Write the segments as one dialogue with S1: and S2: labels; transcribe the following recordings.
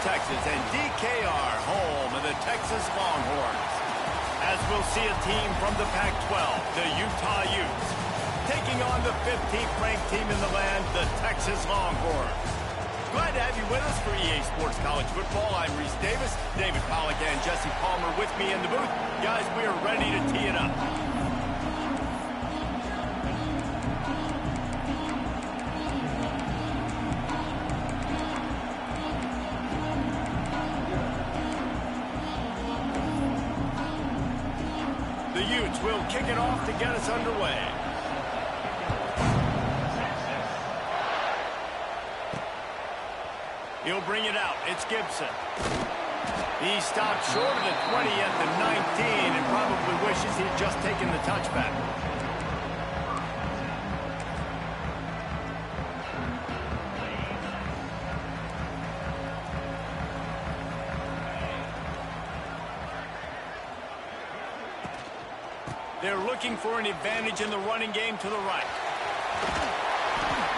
S1: Texas, and DKR, home of the Texas Longhorns. As we'll see a team from the Pac-12, the Utah Utes, taking on the 15th ranked team in the land, the Texas Longhorns. Glad to have you with us for EA Sports College Football. I'm Reese Davis, David Pollack, and Jesse Palmer with me in the booth. Guys, we are ready to tee it up. The Utes will kick it off to get us underway. He'll bring it out. It's Gibson. He stopped short of the 20 at the 19 and probably wishes he'd just taken the touchback. They're looking for an advantage in the running game to the right.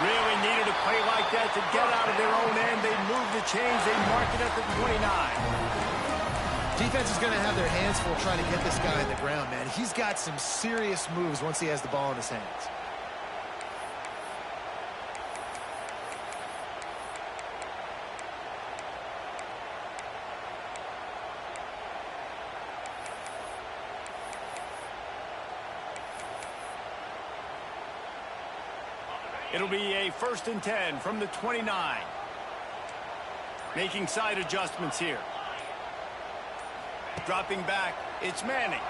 S1: Really needed a play like that to get out of their own end. They move the chains. They mark it at the 29.
S2: Defense is going to have their hands full trying to get this guy on the ground, man. He's got some serious moves once he has the ball in his hands.
S1: It'll be a 1st and 10 from the 29. Making side adjustments here. Dropping back, it's Manning.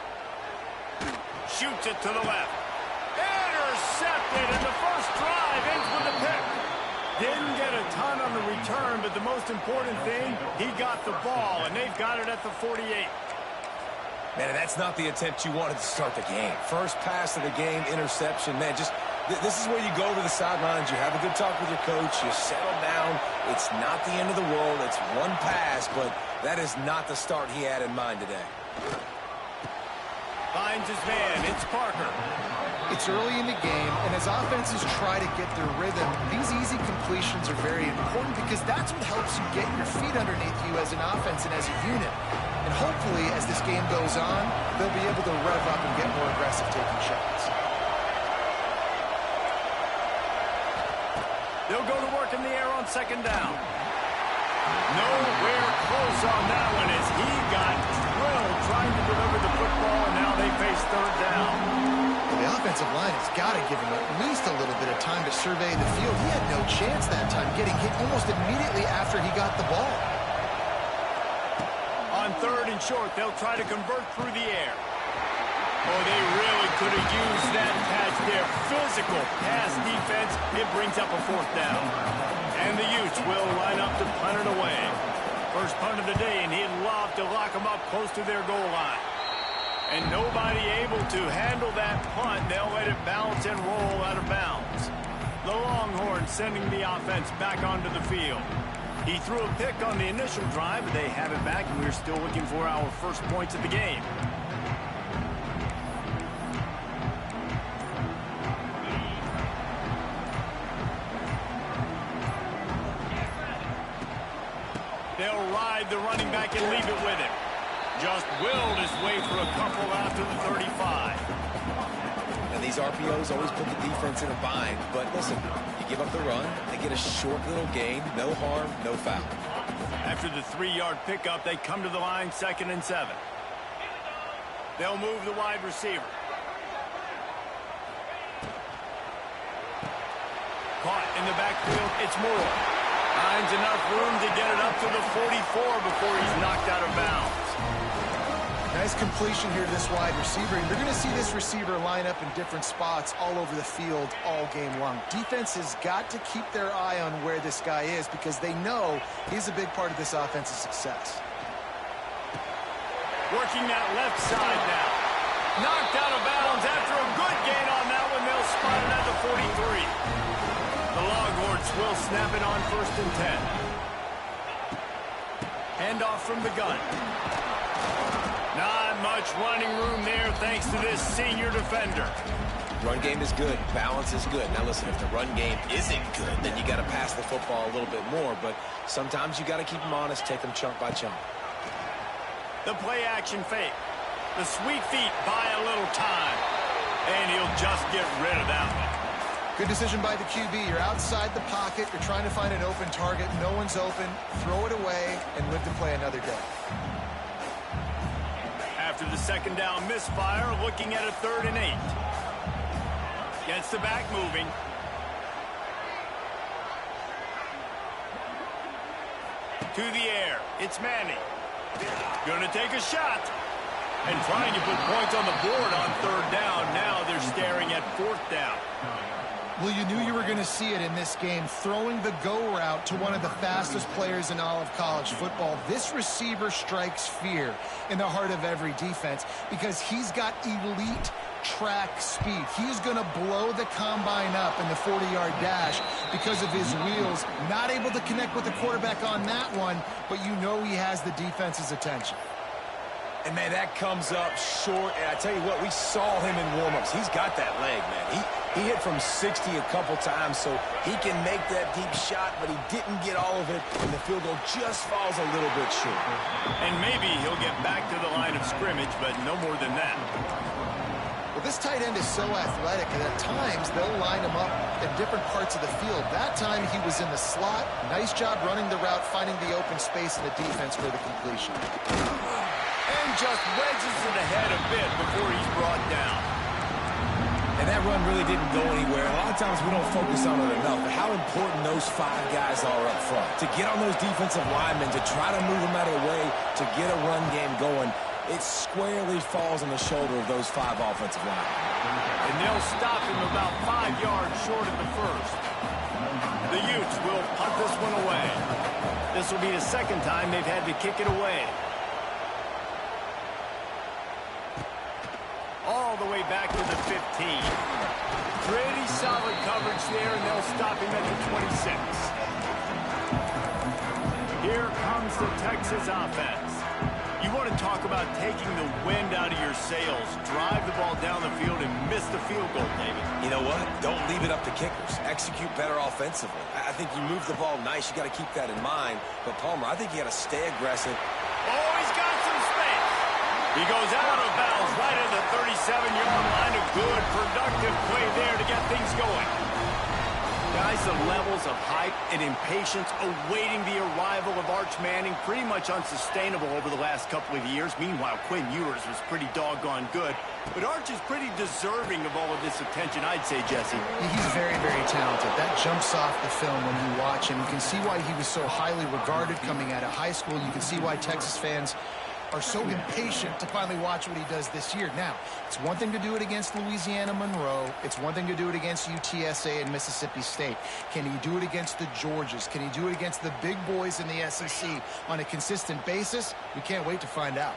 S1: Shoots it to the left. Intercepted, and the first drive ends with a pick. Didn't get a ton on the return, but the most important thing, he got the ball, and they've got it at the 48.
S3: Man, that's not the attempt you wanted to start the game. First pass of the game, interception. Man, just this is where you go to the sidelines. You have a good talk with your coach. You settle down. It's not the end of the world. It's one pass, but that is not the start he had in mind today.
S1: Finds his man. It's Parker.
S2: It's early in the game, and as offenses try to get their rhythm, these easy completions are very important because that's what helps you get your feet underneath you as an offense and as a unit. And hopefully, as this game goes on, they'll be able to rev up and get more aggressive taking shots.
S1: They'll go to work in the air on 2nd down. Nowhere close on that one as he got drilled trying to deliver the football, and now they face 3rd down.
S2: Well, the offensive line has got to give him at least a little bit of time to survey the field. He had no chance that time, getting hit almost immediately after he got the ball.
S1: On 3rd and short, they'll try to convert through the air. Oh, they really could have used that catch there. Physical pass defense. It brings up a 4th down. And the Utes will line up to punt it away. First punt of the day, and he'd love to lock them up close to their goal line. And nobody able to handle that punt. They'll let it bounce and roll out of bounds. The Longhorns sending the offense back onto the field. He threw a pick on the initial drive, but they have it back, and we're still looking for our first points of the game. They'll ride the running back and leave it with him. Just willed his way for a couple out to the 35.
S3: And these RPOs always put the defense in a bind. But listen, you give up the run, they get a short little gain, no harm, no foul.
S1: After the 3-yard pickup, they come to the line 2nd and 7. They'll move the wide receiver. Caught in the backfield, it's Moore. Finds enough room to get it up to the 44 before he's knocked out of bounds.
S2: Nice completion here to this wide receiver. And you're going to see this receiver line up in different spots all over the field all game long. Defense has got to keep their eye on where this guy is because they know he's a big part of this offense's success.
S1: Working that left side now. Knocked out of bounds after a good gain on that one. They'll spot it at the 43. The Longhorns will snap it on 1st and 10. Handoff from the gun. Not much running room there thanks to this senior defender.
S3: Run game is good. Balance is good. Now, listen, if the run game isn't good, then you got to pass the football a little bit more. But sometimes you got to keep them honest, take them chunk by chunk.
S1: The play action fake. The sweet feet buy a little time. And he'll just get rid of that one.
S2: Good decision by the QB. You're outside the pocket. You're trying to find an open target. No one's open. Throw it away and live to play another day.
S1: After the second down misfire, looking at a 3rd and 8. Gets the back moving. To the air. It's Manning. Gonna take a shot. And trying to put points on the board on 3rd down. Now they're staring at 4th down.
S2: Well, you knew you were going to see it in this game, throwing the go route to one of the fastest players in all of college football. This receiver strikes fear in the heart of every defense because he's got elite track speed. He's going to blow the combine up in the 40-yard dash because of his wheels. Not able to connect with the quarterback on that one, but you know he has the defense's attention.
S3: And, man, that comes up short. And I tell you what, we saw him in warm-ups. He's got that leg, man. He hit from 60 a couple times, so he can make that deep shot, but he didn't get all of it, and the field goal just falls a little bit short.
S1: And maybe he'll get back to the line of scrimmage, but no more than that.
S2: Well, this tight end is so athletic, and at times they'll line him up in different parts of the field. That time he was in the slot. Nice job running the route, finding the open space in the defense for the completion.
S1: And just wedges it ahead a bit before he's brought down.
S3: And that run really didn't go anywhere. A lot of times we don't focus on it enough, but how important those 5 guys are up front. To get on those defensive linemen, to try to move them out of the way, to get a run game going, it squarely falls on the shoulder of those 5 offensive linemen.
S1: And they'll stop him about 5 yards short of the first. The Utes will punt this one away. This will be the second time they've had to kick it away. All the way back to the 15. Pretty solid coverage there, and they'll stop him at the 26. Here comes the Texas offense. You want to talk about taking the wind out of your sails. Drive the ball down the field and miss the field goal, David.
S3: You know what? Don't leave it up to kickers. Execute better offensively. I think you move the ball nice. You got to keep that in mind. But, Palmer, I think you got to stay aggressive.
S1: Oh, he's got some space. He goes out of bounds right at the 37-yard line. A good, productive play there to get things going. Guys, the levels of hype and impatience awaiting the arrival of Arch Manning pretty much unsustainable over the last couple of years. Meanwhile, Quinn Ewers was pretty doggone good. But Arch is pretty deserving of all of this attention, I'd say, Jesse.
S2: He's very, very talented. That jumps off the film when you watch him. You can see why he was so highly regarded coming out of high school. You can see why Texas fans are so impatient to finally watch what he does this year. Now, it's one thing to do it against Louisiana Monroe. It's one thing to do it against UTSA and Mississippi State. Can he do it against the Georgias? Can he do it against the big boys in the SEC on a consistent basis? We can't wait to find out.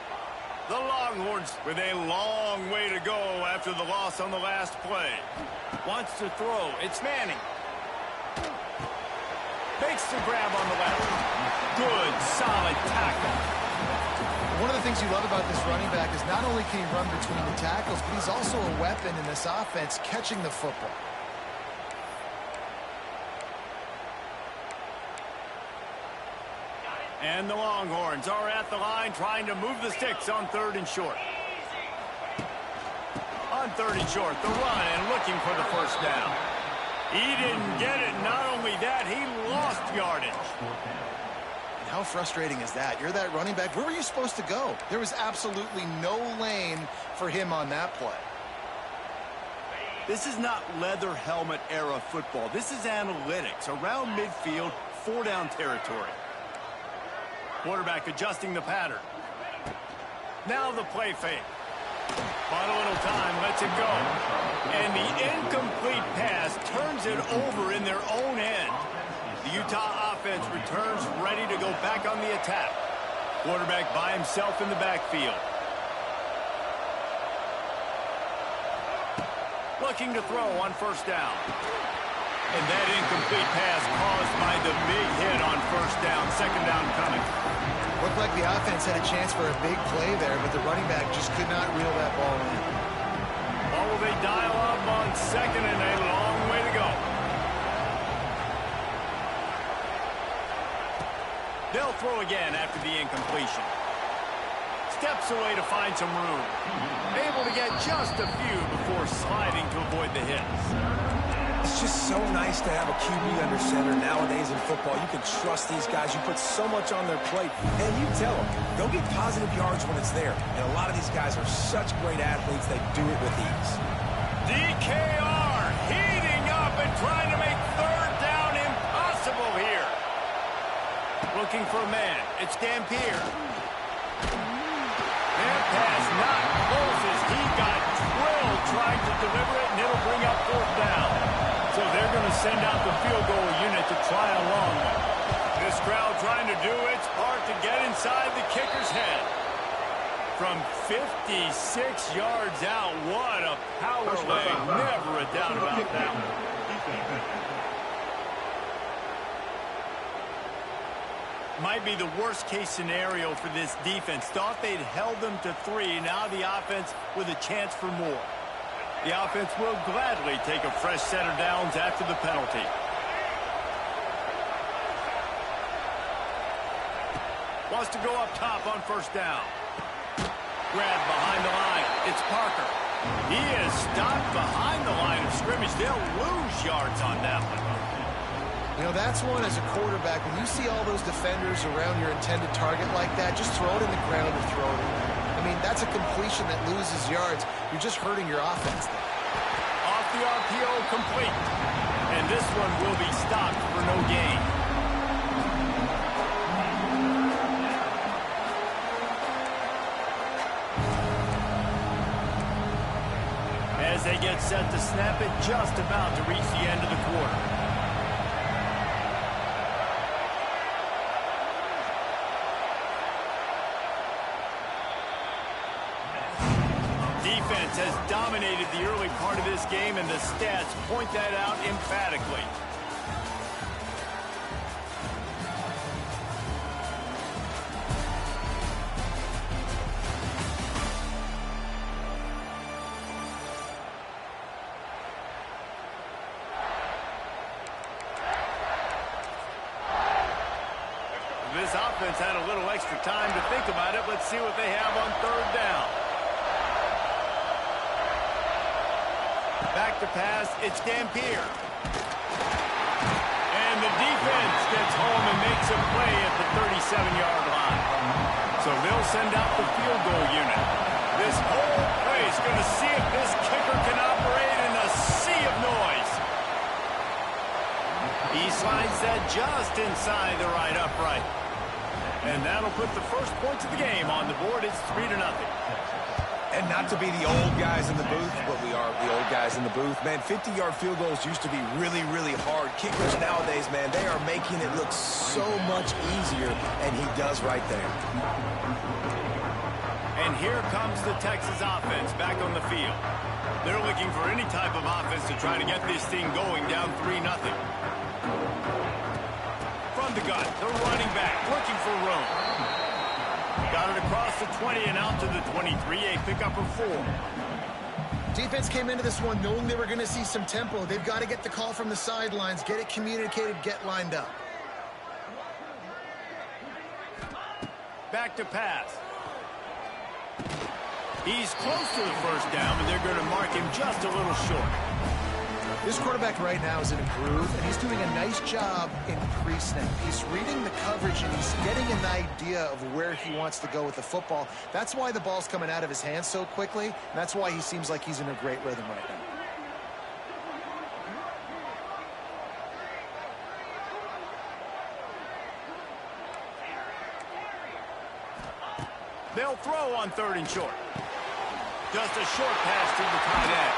S1: The Longhorns with a long way to go after the loss on the last play. Wants to throw. It's Manning. Makes the grab on the left. Good, solid tackle.
S2: One of the things you love about this running back is not only can he run between the tackles, but he's also a weapon in this offense catching the football.
S1: And the Longhorns are at the line trying to move the sticks on 3rd and short. On 3rd and short, the run and looking for the first down. He didn't get it. Not only that, he lost yardage.
S2: How frustrating is that? You're that running back. Where were you supposed to go? There was absolutely no lane for him on that play.
S1: This is not leather helmet era football. This is analytics. Around midfield, 4-down territory. Quarterback adjusting the pattern. Now the play fake. Bought a little time, lets it go. And the incomplete pass turns it over in their own end. The Utah offense returns ready to go back on the attack. Quarterback by himself in the backfield. Looking to throw on first down. And that incomplete pass caused by the big hit on first down. Second down coming.
S2: Looked like the offense had a chance for a big play there, but the running back just could not reel that ball in.
S1: Oh, will they dial up on It's second and a long way to go. They'll throw again after the incompletion. Steps away to find some room. Able to get just a few before sliding to avoid the hits.
S3: It's just so nice to have a QB under center nowadays in football. You can trust these guys. You put so much on their plate. And you tell them, they'll get positive yards when it's there. And a lot of these guys are such great athletes, they do it with ease.
S1: DKR heating up and trying to make third down impossible here. Looking for a man. It's Dampier. That pass not close as he got drilled trying to deliver it, and it'll bring up fourth down. So they're going to send out the field goal unit to try a long one. This crowd trying to do its part to get inside the kicker's head. From 56 yards out, what a power leg. Never a doubt about that one. Might be the worst-case scenario for this defense. Thought they'd held them to 3. Now the offense with a chance for more. The offense will gladly take a fresh set of downs after the penalty. Wants to go up top on first down. Grab behind the line. It's Parker. He is stopped behind the line of scrimmage. They'll lose yards on that one.
S2: You know, that's one as a quarterback. When you see all those defenders around your intended target like that, just throw it in the ground or throw it away. I mean, that's a completion that loses yards. You're just hurting your offense there.
S1: Off the RPO, complete. And this one will be stopped for no gain. As they get set to snap it, just about to reach the end of the quarter. Defense has dominated the early part of this game, and the stats point that out emphatically. This offense had a little extra time to think about it. Let's see what they have on third down. Back to pass, it's Dampier. And the defense gets home and makes a play at the 37-yard line. So they'll send out the field goal unit. This whole play is going to see if this kicker can operate in a sea of noise. He slides that just inside the right upright. And that'll put the first points of the game on the board. It's 3-0.
S3: And not to be the old guys in the booth, but we are the old guys in the booth. Man, 50-yard field goals used to be really, really hard. Kickers nowadays, man, they are making it look so much easier, and he does right there.
S1: And here comes the Texas offense back on the field. They're looking for any type of offense to try to get this thing going down 3-0. From the gun, the running back looking for room. Got it across the 20 and out to the 23, a pickup of 4.
S2: Defense came into this one knowing they were going to see some tempo. They've got to get the call from the sidelines, get it communicated, get lined up.
S1: Back to pass. He's close to the first down, but they're going to mark him just a little short.
S2: This quarterback right now is in a groove, and he's doing a nice job in pre-snap. He's reading the coverage, and he's getting an idea of where he wants to go with the football. That's why the ball's coming out of his hands so quickly, and that's why he seems like he's in a great rhythm right now.
S1: They'll throw on 3rd and short. Just a short pass to the tight end.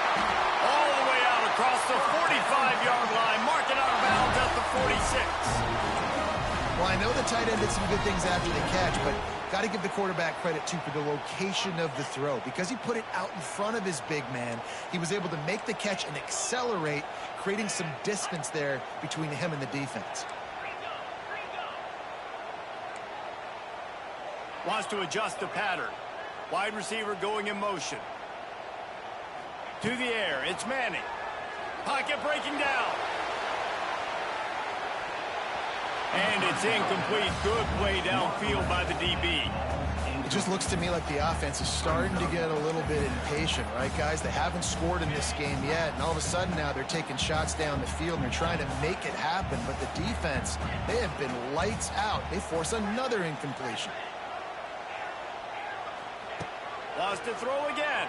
S1: All the way out across the 45-yard line, marking out of bounds at the 46.
S2: Well, I know the tight end did some good things after the catch, but got to give the quarterback credit, too, for the location of the throw. Because he put it out in front of his big man, he was able to make the catch and accelerate, creating some distance there between him and the defense.
S1: Wants to adjust the pattern. Wide receiver going in motion. To the air, it's Manning. Pocket breaking down. And it's incomplete. Good play downfield by the DB.
S2: It just looks to me like the offense is starting to get a little bit impatient, right, guys? They haven't scored in this game yet, and all of a sudden now they're taking shots down the field and they're trying to make it happen. But the defense, they have been lights out. They force another incompletion.
S1: Lost to throw again.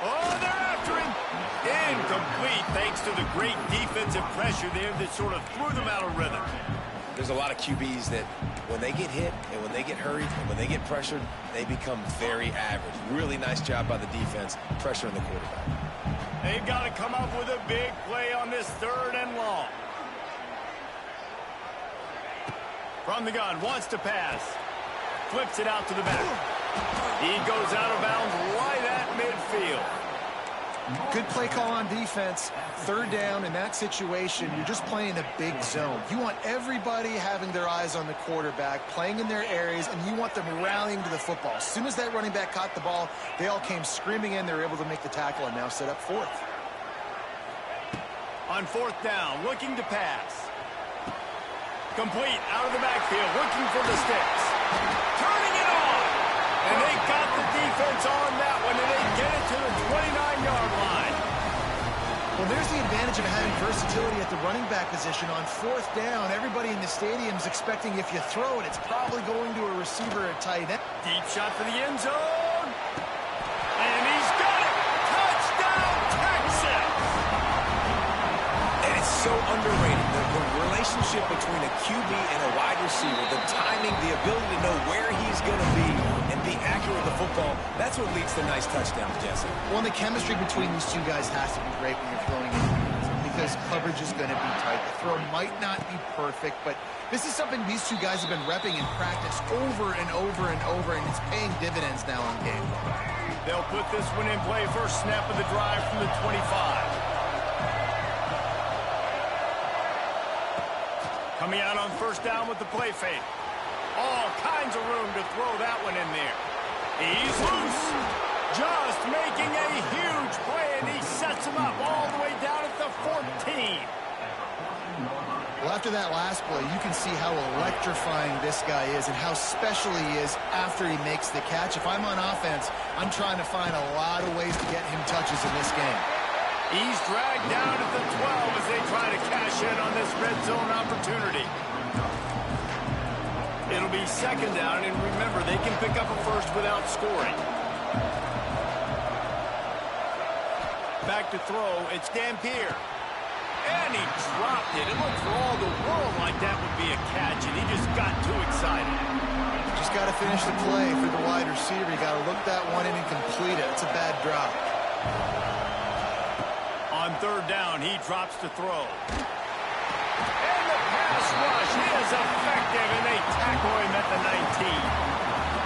S1: Oh, they're after him. Incomplete thanks to the great defensive pressure there that sort of threw them out of rhythm.
S3: There's a lot of QBs that when they get hit and when they get hurried and when they get pressured, they become very average. Really nice job by the defense pressuring the quarterback.
S1: They've got to come up with a big play on this 3rd and long. From the gun, wants to pass. Flips it out to the back. He goes out of bounds right at midfield.
S2: Good play call on defense. 3rd down in that situation, you're just playing a big zone. You want everybody having their eyes on the quarterback, playing in their areas, and you want them rallying to the football. As soon as that running back caught the ball, they all came screaming in. They were able to make the tackle and now set up 4th.
S1: On 4th down, looking to pass. Complete out of the backfield, looking for the sticks. Turning it on. And they got the defense on that one, and they get it to the 29-yard line.
S2: Well, there's the advantage of having versatility at the running back position. On 4th down, everybody in the stadium is expecting if you throw it, it's probably going to a receiver at tight end.
S1: Deep shot for the end zone. And he's got it. Touchdown, Texas.
S3: And it's so underrated. The relationship between a QB and a wide receiver, the timing, the ability to know where he's going to be and be accurate with the football, that's what leads to nice touchdowns, Jesse.
S2: Well, the chemistry between these two guys has to be great when you're throwing it because coverage is going to be tight. The throw might not be perfect, but this is something these two guys have been repping in practice over and over and over, and it's paying dividends now in game.
S1: They'll put this one in play. First snap of the drive from the 25. Coming out on 1st down with the play fake. All kinds of room to throw that one in there. He's loose. Just making a huge play, and he sets him up all the way down at the 14.
S2: Well, after that last play, you can see how electrifying this guy is and how special he is after he makes the catch. If I'm on offense, I'm trying to find a lot of ways to get him touches in this game.
S1: He's dragged down at the 12 as they try to cash in on this red zone opportunity. It'll be 2nd down, and remember, they can pick up a first without scoring. Back to throw, it's Dampier. And he dropped it. It looked for all the world like that would be a catch, and he just got too excited.
S2: Just got to finish the play for the wide receiver. You got to look that one in and complete it. It's a bad drop.
S1: On 3rd down, he drops to throw. And the pass rush is effective, and they tackle him at the 19.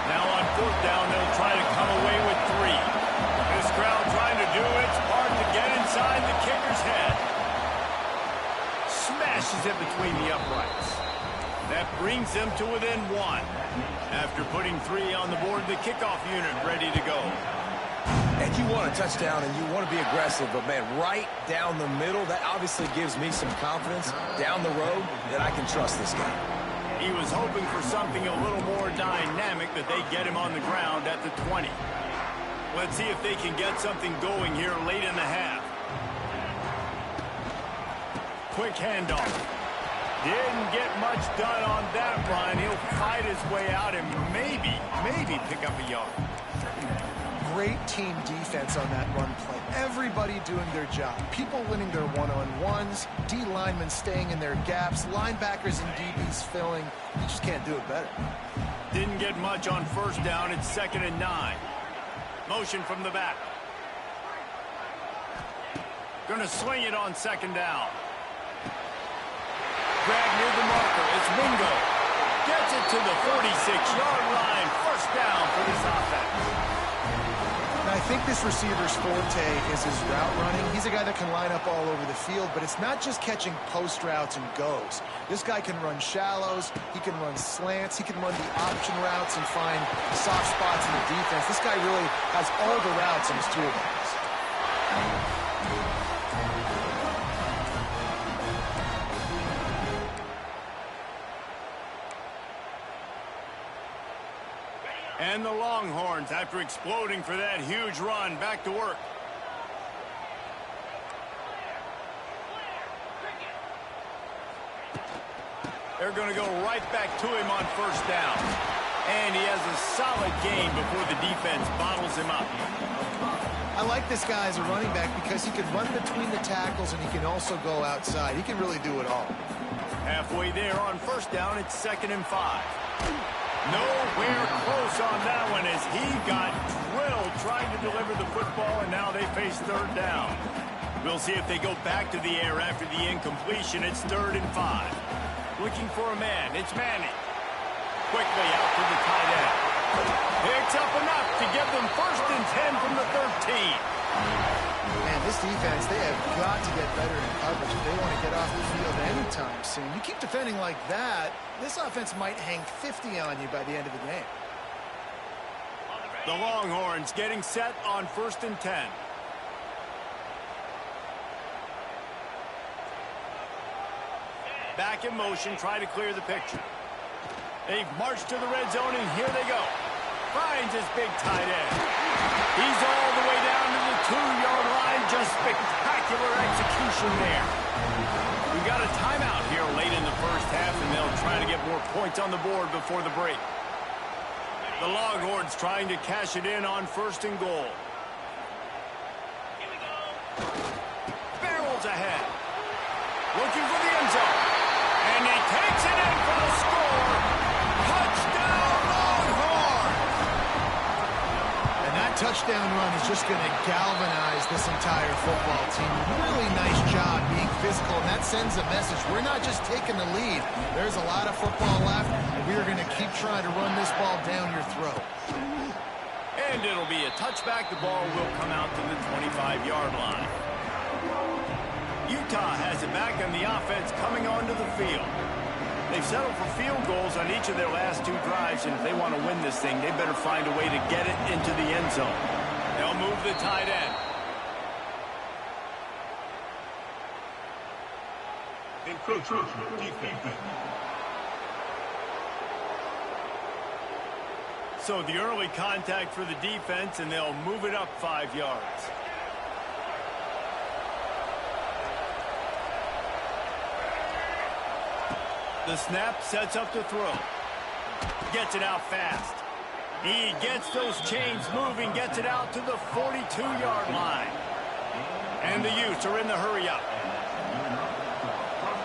S1: Now on 4th down, they'll try to come away with 3. This crowd trying to do its part to get inside the kicker's head. Smashes it between the uprights. That brings them to within 1. After putting 3 on the board, the kickoff unit ready to go.
S3: And you want a touchdown and you want to be aggressive, but, man, right down the middle, that obviously gives me some confidence down the road that I can trust this guy.
S1: He was hoping for something a little more dynamic, that they get him on the ground at the 20. Let's see if they can get something going here late in the half. Quick handoff. Didn't get much done on that run. He'll fight his way out and maybe pick up a yard.
S2: Great team defense on that run play. Everybody doing their job. People winning their one-on-ones, D linemen staying in their gaps, linebackers and DBs filling. You just can't do it better.
S1: Didn't get much on 1st down. It's 2nd and 9. Motion from the back. Gonna swing it on 2nd down. Grab near the marker. It's Wingo. Gets it to the 46-yard line. 1st down for this offense.
S2: I think this receiver's forte is his route running. He's a guy that can line up all over the field, but it's not just catching post routes and goes. This guy can run shallows, he can run slants, he can run the option routes and find soft spots in the defense. This guy really has all the routes in his toolbox.
S1: And the Longhorns, after exploding for that huge run, back to work. They're going to go right back to him on first down. And he has a solid gain before the defense bottles him up.
S2: I like this guy as a running back because he can run between the tackles and he can also go outside. He can really do it all.
S1: Halfway there on first down, it's 2nd and 5. Nowhere close on that one as he got drilled trying to deliver the football, and now they face 3rd down. We'll see if they go back to the air after the incompletion. It's 3rd and 5. Looking for a man. It's Manning. Quickly out to the tight end. Picks up enough to give them 1st and 10 from the 13.
S2: Man, this defense, they have got to get better in coverage if they want to get off the field anytime soon. You keep defending like that, this offense might hang 50 on you by the end of the game.
S1: The Longhorns getting set on 1st and 10. Back in motion, try to clear the picture. They've marched to the red zone, and here they go. Finds his big tight end. He's all the way down to the 2-yard line. Just spectacular execution there. We've got a timeout here late in the first half, and they'll try to get more points on the board before the break. The Longhorns trying to cash it in on 1st and goal. Barrels ahead. Looking for the end zone. And he takes it in for the score. Touchdown, Longhorns!
S2: And that touchdown run is just going to galvanize this entire football team. Really nice job being physical, and that sends a message. We're not just taking the lead. There's a lot of football left, and we are going to keep trying to run this ball down your throat.
S1: And it'll be a touchback. The ball will come out to the 25-yard line. Utah has it back on the offense coming onto the field. They've settled for field goals on each of their last 2 drives, and if they want to win this thing, they better find a way to get it into the end zone. They'll move the tight end.
S4: Encroachment defense.
S1: So the early contact for the defense, and they'll move it up 5 yards. The snap sets up to throw. Gets it out fast. He gets those chains moving, gets it out to the 42-yard line. And the Utes are in the hurry-up.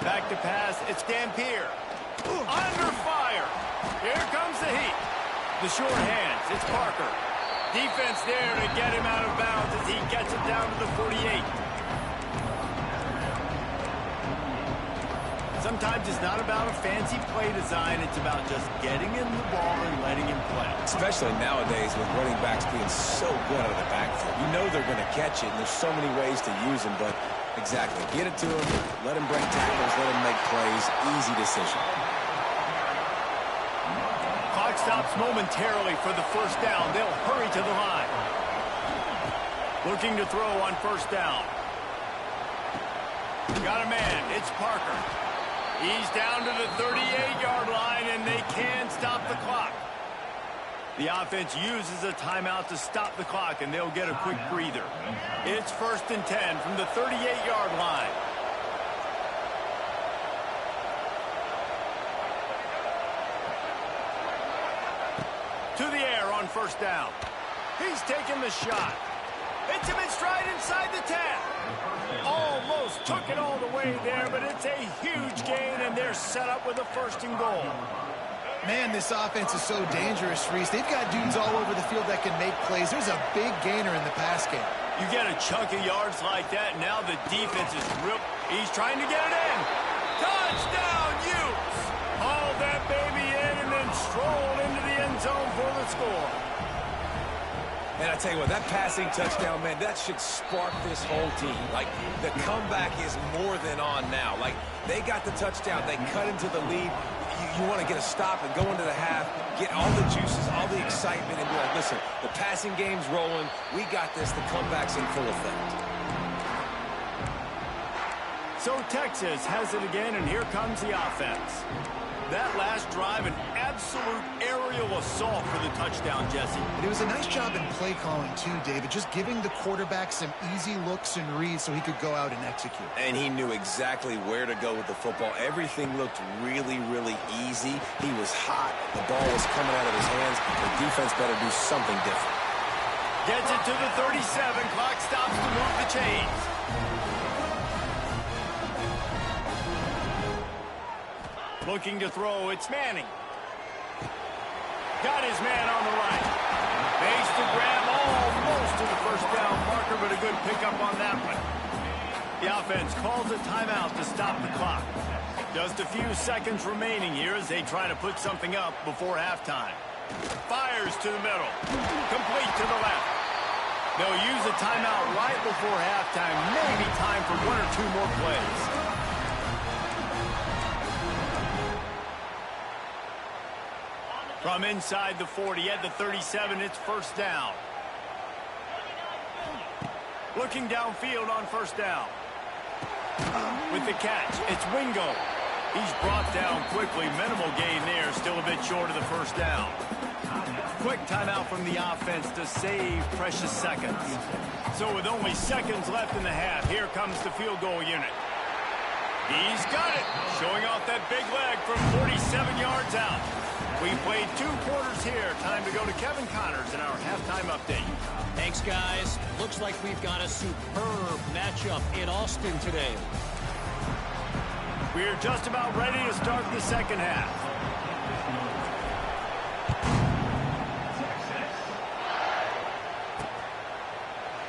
S1: Back to pass, it's Dampier. Under fire. Here comes the heat. The short hands, it's Parker. Defense there to get him out of bounds as he gets it down to the 48. Sometimes it's not about a fancy play design. It's about just getting him the ball and letting him play.
S3: Especially nowadays with running backs being so good out of the backfield. You know they're going to catch it, and there's so many ways to use them, but exactly. Get it to him, let him break tackles, let him make plays. Easy decision.
S1: Clock stops momentarily for the 1st down. They'll hurry to the line. Looking to throw on 1st down. Got a man. It's Parker. He's down to the 38-yard line, and they can stop the clock. The offense uses a timeout to stop the clock, and they'll get a quick breather. It's 1st and 10 from the 38-yard line. To the air on 1st down. He's taking the shot. Hits him in stride inside the 10. Almost took it all the way there, but it's a huge gain, and they're set up with a 1st and goal.
S2: Man, this offense is so dangerous, Reese. They've got dudes all over the field that can make plays. There's a big gainer in the pass game.
S1: You get a chunk of yards like that, now the defense is real. He's trying to get it in. Touchdown, Utes! Haul that baby in and then stroll into the end zone for the score.
S3: And I tell you what, that passing touchdown, man, that should spark this whole team. Like, the comeback is more than on now. Like, they got the touchdown. They cut into the lead. You want to get a stop and go into the half, get all the juices, all the excitement, and be like, listen, the passing game's rolling. We got this. The comeback's in full effect.
S1: So Texas has it again, and here comes the offense. That last drive, an absolute aerial assault for the touchdown, Jesse.
S2: And it was a nice job in play calling too, David, just giving the quarterback some easy looks and reads so he could go out and execute.
S3: And he knew exactly where to go with the football. Everything looked really, really easy. He was hot. The ball was coming out of his hands. The defense better do something different.
S1: Gets it to the 37. Clock stops to move the chains. Looking to throw, it's Manning. Got his man on the right. Makes the grab almost to the first down marker, but a good pickup on that one. The offense calls a timeout to stop the clock. Just a few seconds remaining here as they try to put something up before halftime. Fires to the middle. Complete to the left. They'll use a timeout right before halftime. Maybe time for one or two more plays. From inside the 40 at the 37, it's first down. Looking downfield on first down. With the catch, it's Wingo. He's brought down quickly. Minimal gain there, still a bit short of the first down. Quick timeout from the offense to save precious seconds. So with only seconds left in the half, here comes the field goal unit. He's got it, showing off that big leg from 47 yards out. We played 2 quarters here. Time to go to Kevin Connors in our halftime update.
S5: Thanks, guys. Looks like we've got a superb matchup in Austin today.
S1: We're just about ready to start the second half.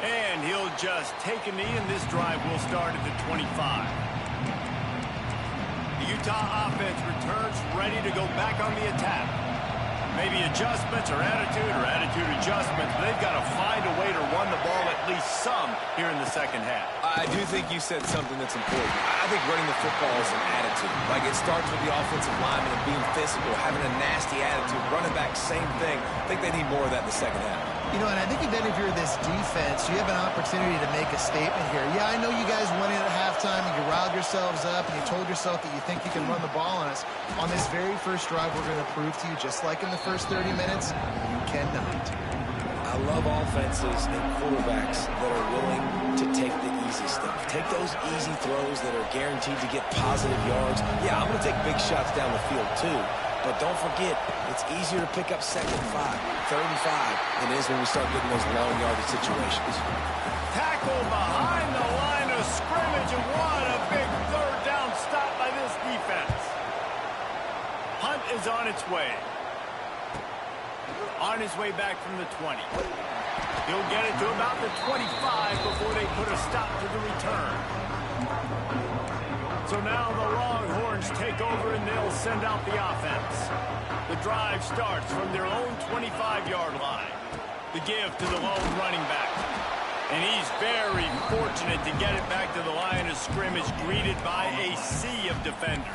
S1: And he'll just take a knee, and this drive will start at the 25. The Utah offense returns ready to go back on the attack. Maybe adjustments or attitude adjustments. They've got to find a way to run the ball at least some here in the second half.
S3: I do think you said something that's important. I think running the football is an attitude. Like, it starts with the offensive lineman and being physical, having a nasty attitude. Running back, same thing. I think they need more of that in the second half.
S2: You know, and I think even if you're this defense, you have an opportunity to make a statement here. Yeah, I know you guys went in at halftime and you riled yourselves up and you told yourself that you think you can run the ball on us. On this very first drive, we're going to prove to you, just like in the first 30 minutes, you cannot.
S3: I love offenses and quarterbacks that are willing to take the easy stuff. Take those easy throws that are guaranteed to get positive yards. Yeah, I'm going to take big shots down the field too. But don't forget, it's easier to pick up second and 5, third and 5 than it is when we start getting those long yardage situations.
S1: Tackle behind the line of scrimmage, and what a big third down stop by this defense. Hunt is on its way. On his way back from the 20. He'll get it to about the 25 before they put a stop to the return. So now the Longhorns take over and they'll send out the offense. The drive starts from their own 25-yard line. The give to the lone running back. And he's very fortunate to get it back to the line of scrimmage, greeted by a sea of defenders.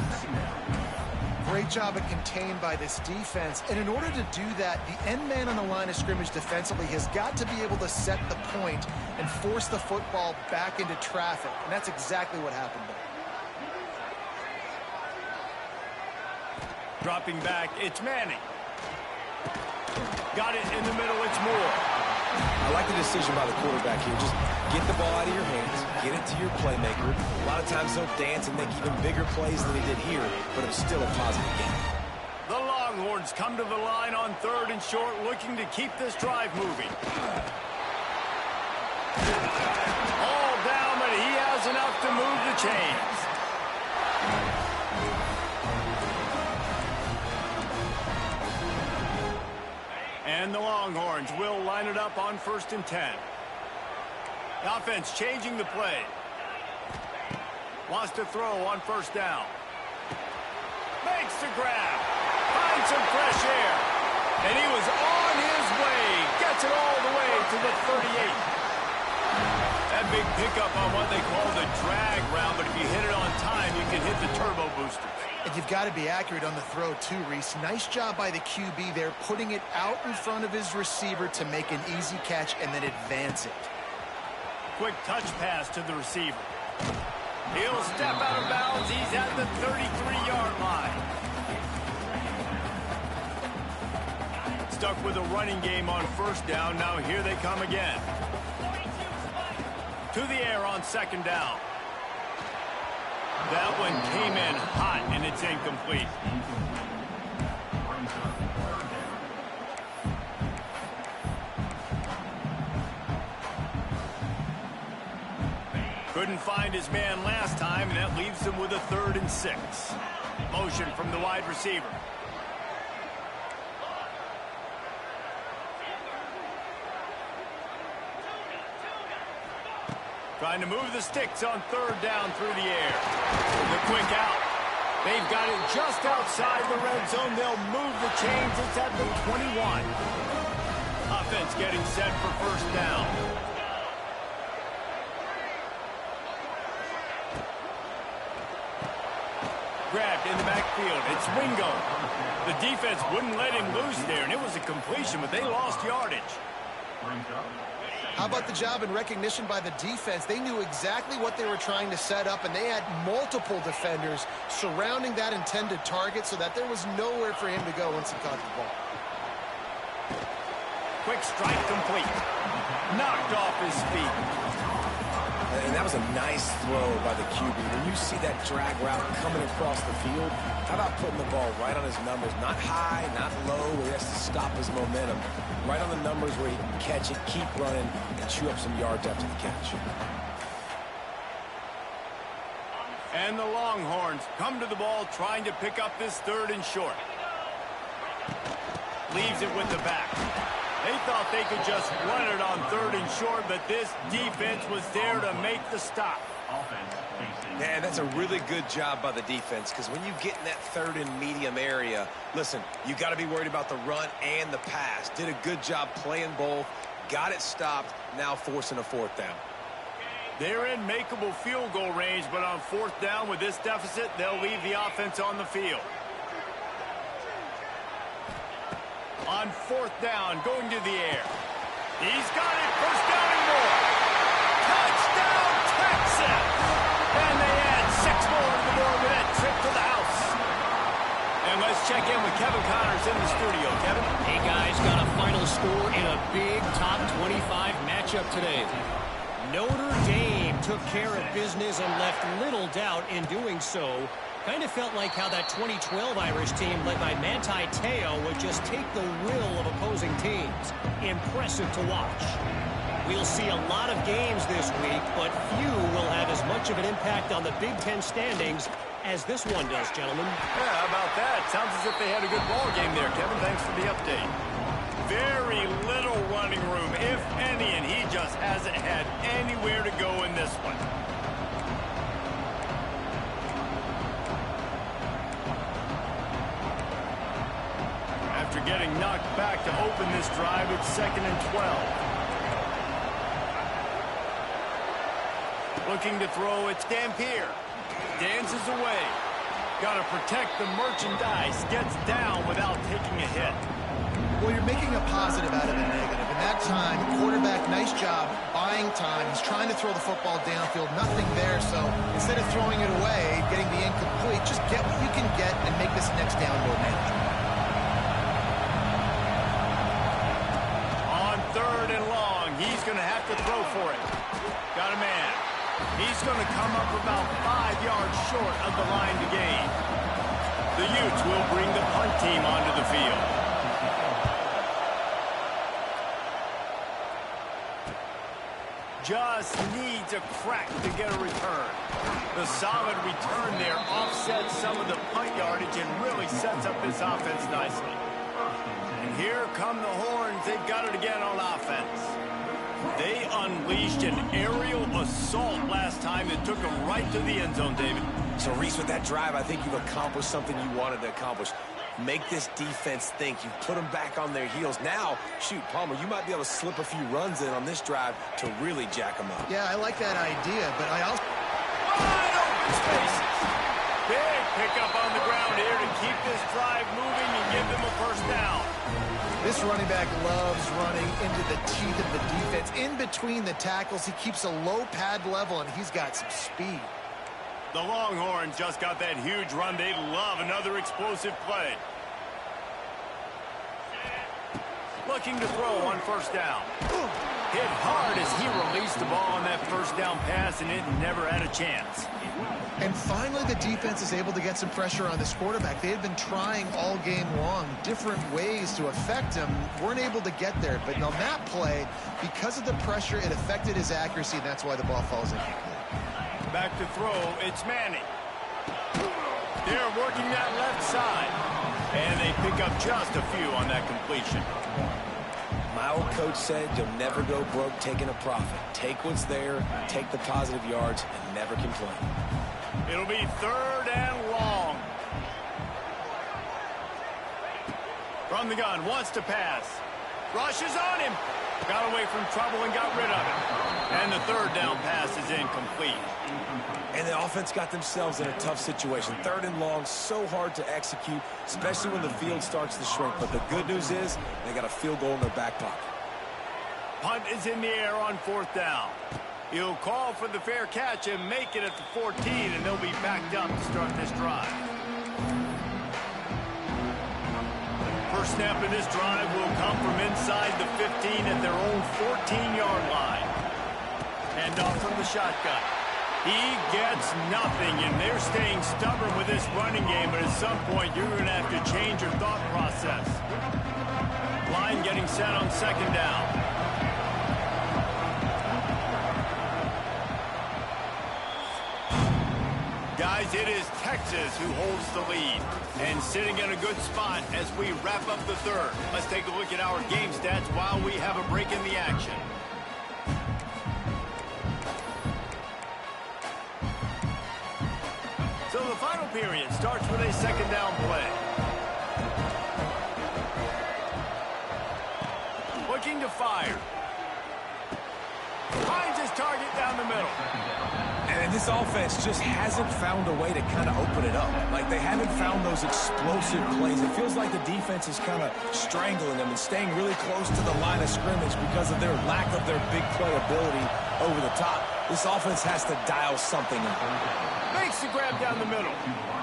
S2: Great job at contained by this defense. And in order to do that, the end man on the line of scrimmage defensively has got to be able to set the point and force the football back into traffic. And that's exactly what happened there.
S1: Dropping back, it's Manning. Got it in the middle, it's Moore.
S3: I like the decision by the quarterback here. Just get the ball out of your hands, get it to your playmaker. A lot of times they'll dance and make even bigger plays than he did here, but it's still a positive game.
S1: The Longhorns come to the line on 3rd and short, looking to keep this drive moving. All down, but he has enough to move the chains. And the Longhorns will line it up on 1st and 10. The offense changing the play. Wants to throw on 1st down. Makes the grab. Finds some fresh air. And he was on his way. Gets it all the way to the 38. That big pickup on what they call the drag route, but if you hit it on time, you can hit the turbo boosters.
S2: And you've got to be accurate on the throw too, Reese. Nice job by the QB there, putting it out in front of his receiver to make an easy catch and then advance it.
S1: Quick touch pass to the receiver. He'll step out of bounds. He's at the 33-yard line. stuck with a running game on first down. Now here they come again. To the air on second down. That one came in hot, and it's incomplete. Couldn't find his man last time, and that leaves him with a 3rd and 6. Motion from the wide receiver. Trying to move the sticks on 3rd down through the air. The quick out. They've got it just outside the red zone. They'll move the chains. It's at the 21. Offense getting set for first down. Grabbed in the backfield. It's Wingo. The defense wouldn't let him loose there, and it was a completion, but they lost yardage.
S2: How about the job and recognition by the defense? They knew exactly what they were trying to set up, and they had multiple defenders surrounding that intended target so that there was nowhere for him to go once he caught the ball.
S1: Quick strike complete. Knocked off his feet.
S3: And that was a nice throw by the QB. When you see that drag route coming across the field, how about putting the ball right on his numbers? Not high, not low, where he has to stop his momentum. Right on the numbers where he can catch it, keep running, and chew up some yards after the catch.
S1: And the Longhorns come to the ball trying to pick up this 3rd and short. Leaves it with the back. They thought they could just run it on 3rd and short, but this defense was there to make the stop.
S3: Yeah, that's a really good job by the defense, because when you get in that 3rd and medium area, listen, you got to be worried about the run and the pass. Did a good job playing both, got it stopped, now forcing a 4th down.
S1: They're in makeable field goal range, but on 4th down with this deficit, they'll leave the offense on the field. On 4th down, going to the air. He's got it, first down and more. Touchdown, Texas! And they add 6 more to the board with that trip to the house. And let's check in with Kevin Connors in the studio. Kevin?
S5: Hey, guys, got a final score in a big top 25 matchup today. Notre Dame took care of business and left little doubt in doing so. Kind of felt like how that 2012 Irish team led by Manti Te'o would just take the will of opposing teams. Impressive to watch. We'll see a lot of games this week, but few will have as much of an impact on the Big Ten standings as this one does, gentlemen.
S1: Yeah, how about that? Sounds as if they had a good ball game there, Kevin. Thanks for the update. Very little running room, if any, and he just hasn't had anywhere to go in this one. After getting knocked back to open this drive, it's 2nd and 12. Looking to throw, it's Dampier. Dances away. Got to protect the merchandise. Gets down without taking a hit.
S2: Well, you're making a positive out of a negative. In that time, quarterback, nice job buying time. He's trying to throw the football downfield. Nothing there, so instead of throwing it away, getting the incomplete, just get what you can get and make this next down more manageable.
S1: On 3rd and long, he's going to have to throw for it. Got a man. He's going to come up about 5 yards short of the line to gain. The Utes will bring the punt team onto the field. Just needs a crack to get a return. The solid return there offsets some of the punt yardage and really sets up this offense nicely. And here come the Horns. They've got it again on offense. They unleashed an aerial assault last time that took them right to the end zone, David.
S3: So, Reese, with that drive, I think you've accomplished something you wanted to accomplish. Make this defense think. You've put them back on their heels. Now, shoot, Palmer, you might be able to slip a few runs in on this drive to really jack them up.
S2: Yeah, I like that idea, but I also...
S1: Wide open spaces. Big pickup on the ground here to keep this drive moving and give them a first down.
S2: This running back loves running into the teeth of the defense. In between the tackles, he keeps a low pad level, and he's got some speed.
S1: The Longhorns just got that huge run. They love another explosive play. Looking to throw on first down. Hit hard as he released the ball on that first down pass, and it never had a chance.
S2: And finally, the defense is able to get some pressure on this quarterback. They had been trying all game long different ways to affect him. Weren't able to get there. But on that play, because of the pressure, it affected his accuracy, and that's why the ball falls incomplete.
S1: Back to throw, it's Manning. They're working that left side. And they pick up just a few on that completion.
S3: My old coach said you'll never go broke taking a profit. Take what's there, take the positive yards, and never complain.
S1: It'll be 3rd and long. From the gun, wants to pass. Rushes on him. Got away from trouble and got rid of it. And the 3rd down pass is incomplete.
S3: And the offense got themselves in a tough situation. 3rd and long, so hard to execute, especially when the field starts to shrink. But the good news is they got a field goal in their back pocket.
S1: Punt is in the air on 4th down. He'll call for the fair catch and make it at the 14, and they'll be backed up to start this drive. First snap in this drive will come from inside the 15 at their own 14-yard line. And off from the shotgun. He gets nothing, and they're staying stubborn with this running game, but at some point you're going to have to change your thought process. Line getting set on 2nd down. Guys, it is Texas who holds the lead and sitting in a good spot as we wrap up the 3rd. Let's take a look at our game stats while we have a break in the action. So the final period starts with a 2nd down play. Looking to fire. Finds his target down the middle.
S3: And this offense just hasn't found a way to kind of open it up. Like, they haven't found those explosive plays. It feels like the defense is kind of strangling them and staying really close to the line of scrimmage because of their lack of their big play ability over the top. This offense has to dial something in.
S1: Makes the grab down the middle.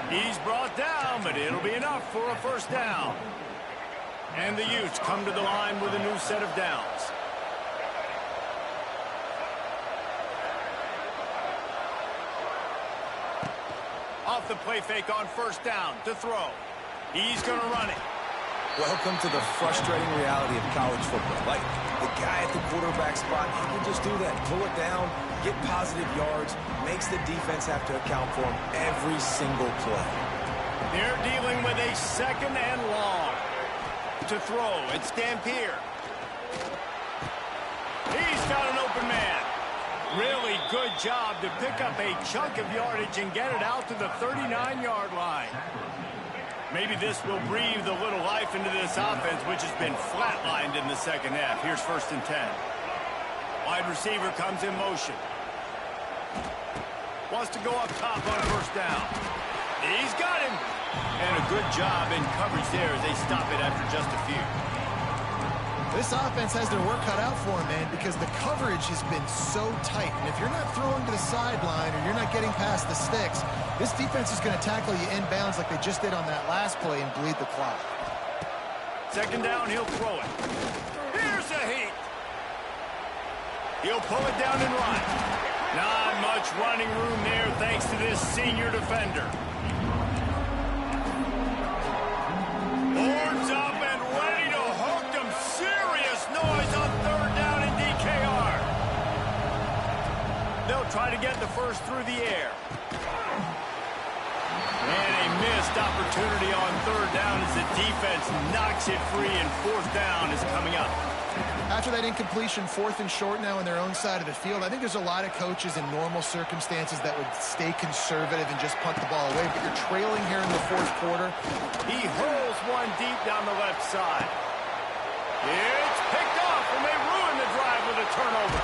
S1: He's brought down, but it'll be enough for a first down. And the Utes come to the line with a new set of downs. Off the play fake on first down to throw. He's going to run it.
S3: Welcome to the frustrating reality of college football. Like, the guy at the quarterback spot, he can just do that. Pull it down, get positive yards, makes the defense have to account for him every single play.
S1: They're dealing with a 2nd and long. To throw, it's Dampier. He's got an open man. Really good job to pick up a chunk of yardage and get it out to the 39-yard line. Maybe this will breathe a little life into this offense, which has been flatlined in the 2nd half. Here's 1st and 10. Wide receiver comes in motion. Wants to go up top on first down. He's got him. And a good job in coverage there as they stop it after just a few.
S2: This offense has their work cut out for them, man, because the coverage has been so tight. And if you're not throwing to the sideline or you're not getting past the sticks, this defense is going to tackle you inbounds like they just did on that last play and bleed the clock.
S1: 2nd down, he'll throw it. Here's a heat. He'll pull it down and run. Not much running room there thanks to this senior defender. Boards up and ready to hook them. Serious noise on 3rd down in DKR. They'll try to get the first through the air. And a missed opportunity on 3rd down as the defense knocks it free, and 4th down is coming up.
S2: After that incompletion, 4th and short now on their own side of the field, I think there's a lot of coaches in normal circumstances that would stay conservative and just punt the ball away, but you're trailing here in the 4th quarter.
S1: He hurls one deep down the left side. It's picked off, and they ruin the drive with a turnover.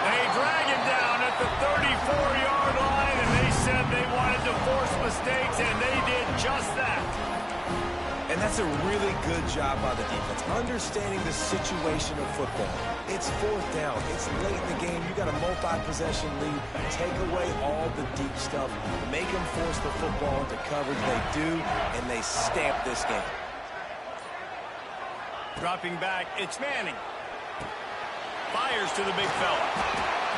S1: They drag him down at the 34-yard line, and they said they wanted to force mistakes, and they did just that.
S3: And that's a really good job by the defense, understanding the situation of football. It's 4th down. It's late in the game. You got a multi-possession lead. Take away all the deep stuff. Make them force the football into coverage. They do, and they stamp this game.
S1: Dropping back, it's Manning. Fires to the big fella.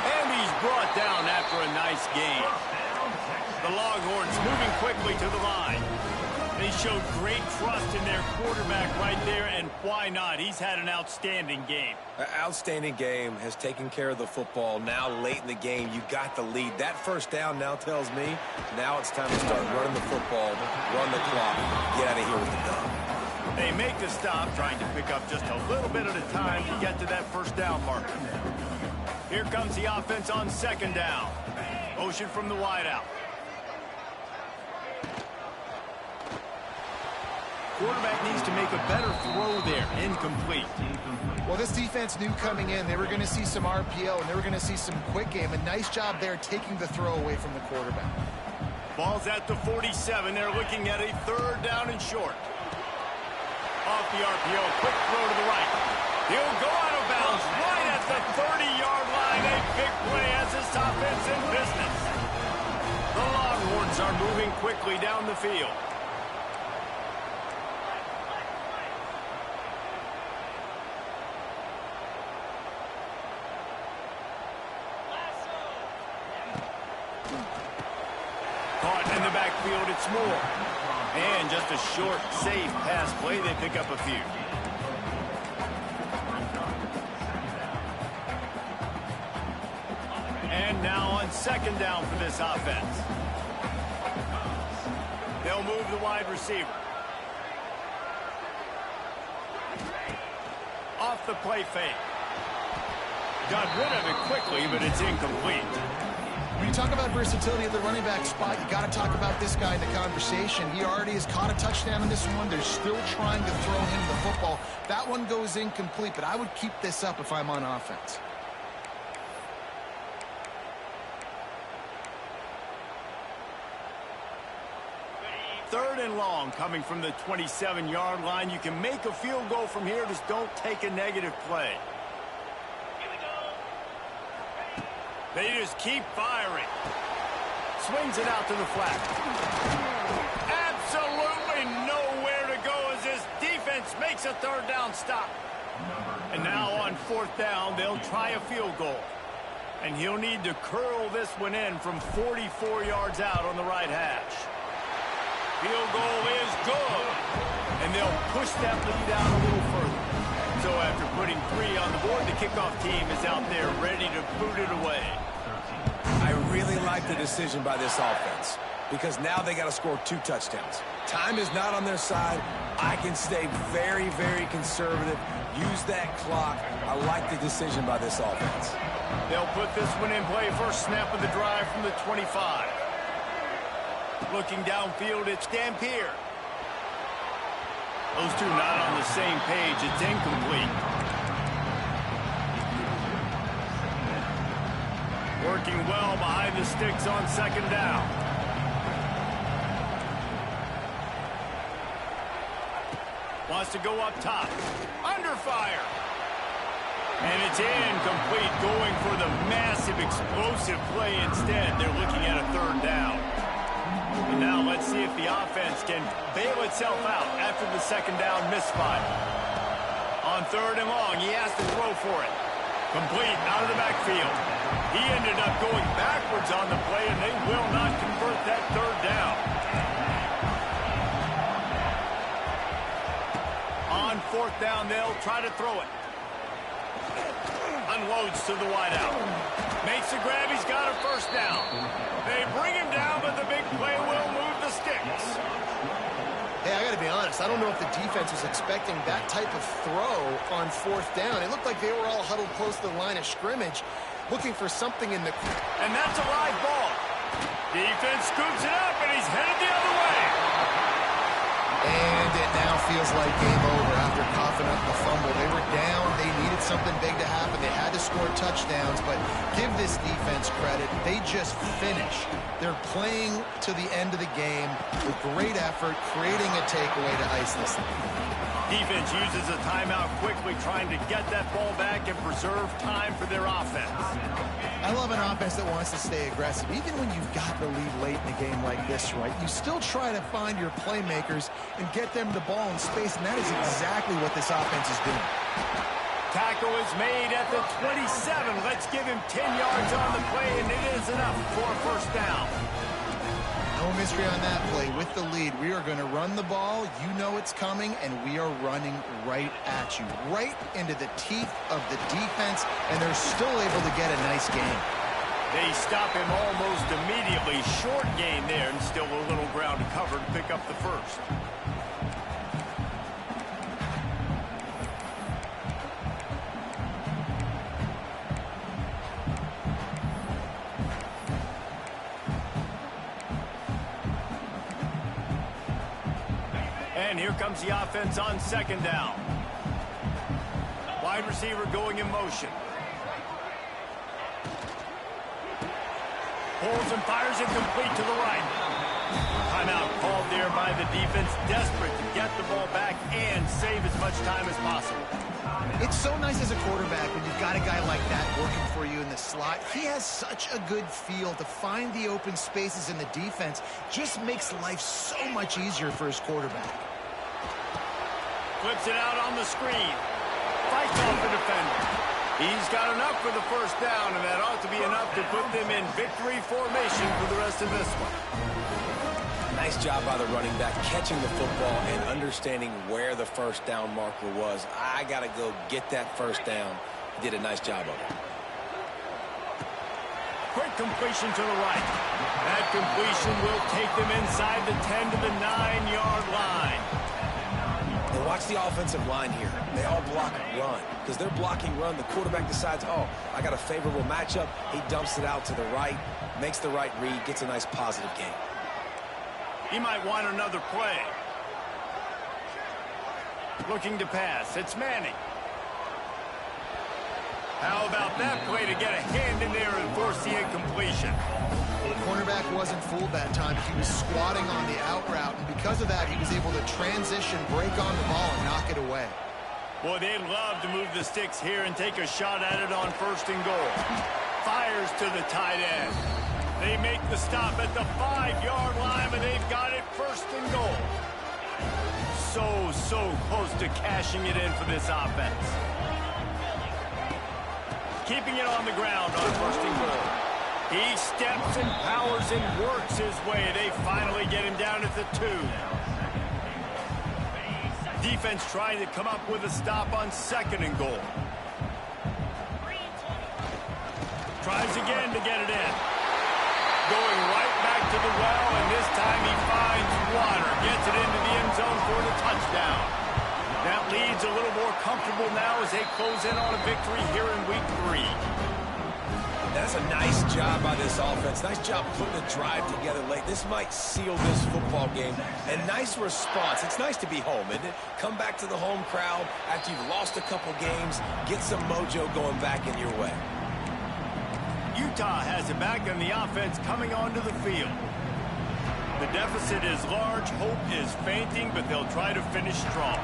S1: And he's brought down after a nice game. The Longhorns moving quickly to the line. They showed great trust in their quarterback right there, and why not? He's had an outstanding game.
S3: An outstanding game, has taken care of the football. Now late in the game, you got the lead. That first down now tells me now it's time to start running the football, run the clock, get out of here with the dub.
S1: They make the stop, trying to pick up just a little bit at a time to get to that first down marker. Here comes the offense on second down. Motion from the wideout. Quarterback needs to make a better throw there. Incomplete.
S2: Well, this defense knew coming in they were going to see some RPO and they were going to see some quick game. A nice job there taking the throw away from the quarterback.
S1: Ball's at the 47. They're looking at a third down and short. Off the RPO, quick throw to the right. He'll go out of bounds right at the 30-yard line. A big play as this offense in business. The Longhorns are moving quickly down the field. Caught in the backfield, it's Moore. And just a short, safe pass play. They pick up a few. And now on second down for this offense. They'll move the wide receiver. Off the play fake. Got rid of it quickly, but it's incomplete.
S2: When you talk about versatility at the running back spot, you got to talk about this guy in the conversation. He already has caught a touchdown in this one. They're still trying to throw him the football. That one goes incomplete, but I would keep this up if I'm on offense.
S1: Third and long coming from the 27-yard line. You can make a field goal from here. Just don't take a negative play. They just keep firing. Swings it out to the flat. Absolutely nowhere to go as this defense makes a third down stop. And now on fourth down, they'll try a field goal. And he'll need to curl this one in from 44 yards out on the right hash. Field goal is good. And they'll push that lead out a little further. So after putting 3 on the board, the kickoff team is out there ready to boot it away.
S3: I really like the decision by this offense because now they got to score 2 touchdowns. Time is not on their side. I can stay very, very conservative. Use that clock. I like the decision by this offense.
S1: They'll put this one in play. First snap of the drive from the 25. Looking downfield, it's Dampier. Those two not on the same page. It's incomplete. Working well behind the sticks on second down. Wants to go up top. Under fire. And it's incomplete, going for the massive explosive play instead. They're looking at a third down. And now let's see if the offense can bail itself out after the second down misfire. On third and long, he has to throw for it. Complete out of the backfield. He ended up going backwards on the play, and they will not convert that third down. On fourth down, they'll try to throw it. Unloads to the wideout. Makes the grab. He's got a first down. They bring him down, but the big play will move the sticks.
S2: Hey, I got to be honest. I don't know if the defense was expecting that type of throw on fourth down. It looked like they were all huddled close to the line of scrimmage, looking for something in the...
S1: And that's a live ball. Defense scoops it up, and he's headed the other way.
S2: And it now feels like game over after coughing up the fumble. They were down. They needed something big to happen. They had to score touchdowns, but give this defense credit. They just finish. They're playing to the end of the game with great effort, creating a takeaway to ice this thing.
S1: Defense uses a timeout quickly, trying to get that ball back and preserve time for their offense.
S2: I love an offense that wants to stay aggressive. Even when you've got the lead late in a game like this, right, you still try to find your playmakers and get them the ball in space, and that is exactly what this offense is doing.
S1: Tackle is made at the 27. Let's give him 10 yards on the play, and it is enough for a first down.
S2: No mystery on that play. With the lead, we are going to run the ball. You know it's coming, and we are running right at you, right into the teeth of the defense, and they're still able to get a nice gain.
S1: They stop him almost immediately. Short gain there, and still a little ground to cover to pick up the first. And here comes the offense on second down. Wide receiver going in motion. Pulls and fires it complete to the right. Timeout called there by the defense, desperate to get the ball back and save as much time as possible.
S2: It's so nice as a quarterback when you've got a guy like that working for you in the slot. He has such a good feel to find the open spaces in the defense. Just makes life so much easier for his quarterback.
S1: Flips it out on the screen. Fights off the defender. He's got enough for the first down, and that ought to be enough to put them in victory formation for the rest of this one.
S3: Nice job by the running back, catching the football and understanding where the first down marker was. I got to go get that first down. He did a nice job of it.
S1: Quick completion to the right. That completion will take them inside the 10 to the 9-yard line.
S3: And watch the offensive line here. They all block run. Because they're blocking run, the quarterback decides, oh, I got a favorable matchup. He dumps it out to the right, makes the right read, gets a nice positive gain.
S1: He might want another play. Looking to pass. It's Manning. How about that play to get a hand in there and force the incompletion?
S2: The cornerback wasn't fooled that time. He was squatting on the out route, and because of that, he was able to transition, break on the ball, and knock it away.
S1: Boy, they'd love to move the sticks here and take a shot at it on first and goal. Fires to the tight end. They make the stop at the 5-yard line, but they've got it first and goal. So close to cashing it in for this offense. Keeping it on the ground on first and goal. He steps and powers and works his way. They finally get him down at the 2. Defense trying to come up with a stop on second and goal. Tries again to get it in. Going right back to the well, and this time he finds water. Gets it into the end zone for the touchdown. That lead's a little more comfortable now as they close in on a victory here in week 3.
S3: That's a nice job by this offense. Nice job putting the drive together late. This might seal this football game. And nice response. It's nice to be home, isn't it? Come back to the home crowd after you've lost a couple games. Get some mojo going back in your way.
S1: Utah has it back, and the offense coming onto the field. The deficit is large. Hope is fainting, but they'll try to finish strong.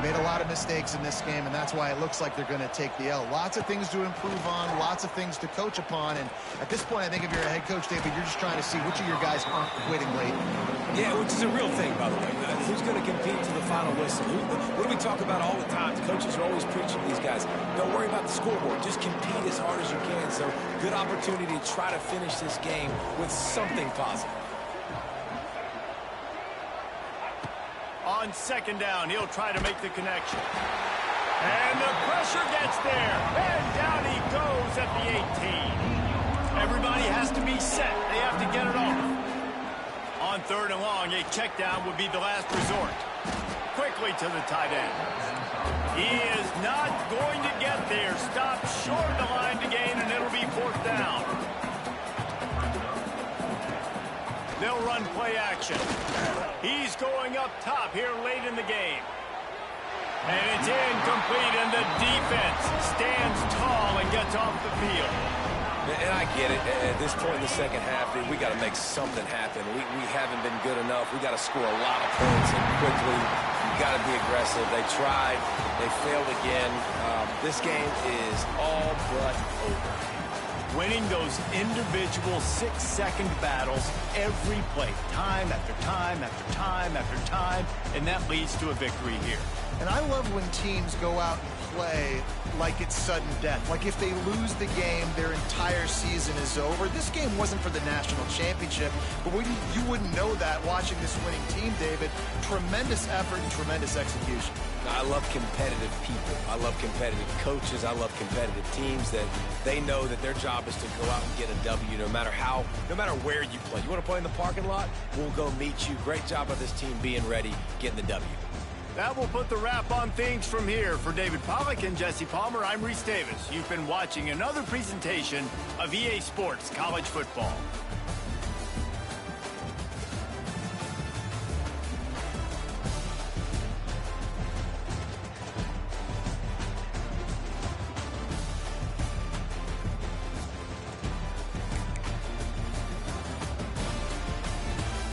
S2: Made a lot of mistakes in this game, and that's why it looks like they're going to take the L. Lots of things to improve on, lots of things to coach upon, and at this point, I think if you're a head coach, David, you're just trying to see which of your guys aren't quitting late.
S3: Yeah, which is a real thing, by the way. Who's going to compete to the final whistle? What do we talk about all the time? The coaches are always preaching to these guys. Don't worry about the scoreboard. Just compete as hard as you can. So, good opportunity to try to finish this game with something positive.
S1: On second down, he'll try to make the connection. And the pressure gets there. And down he goes at the 18. Everybody has to be set. They have to get it off. On third and long, a check down would be the last resort. Quickly to the tight end. He is not going to get there. Stopped short of the line to gain, and it'll be fourth down. They'll run play action. He's going up top here late in the game. And it's incomplete, and the defense stands tall and gets off the field.
S3: And I get it. At this point in the second half, we got to make something happen. We haven't been good enough. We got to score a lot of points and quickly. We got to be aggressive. They tried. They failed again. This game is all but over.
S1: winning those individual 6-second battles every play, time after time after time after time, and that leads to a victory here.
S2: And I love when teams go out and play like it's sudden death. Like if they lose the game, their entire season is over. This game wasn't for the national championship, but you wouldn't know that watching this winning team, David. Tremendous effort and tremendous execution.
S3: I love competitive people. I love competitive coaches. I love competitive teams that they know that their job is to go out and get a W no matter where you play. You want to play in the parking lot? We'll go meet you. Great job of this team being ready, getting the W.
S1: That will put the wrap on things from here. For David Pollack and Jesse Palmer, I'm Reese Davis. You've been watching another presentation of EA Sports College Football.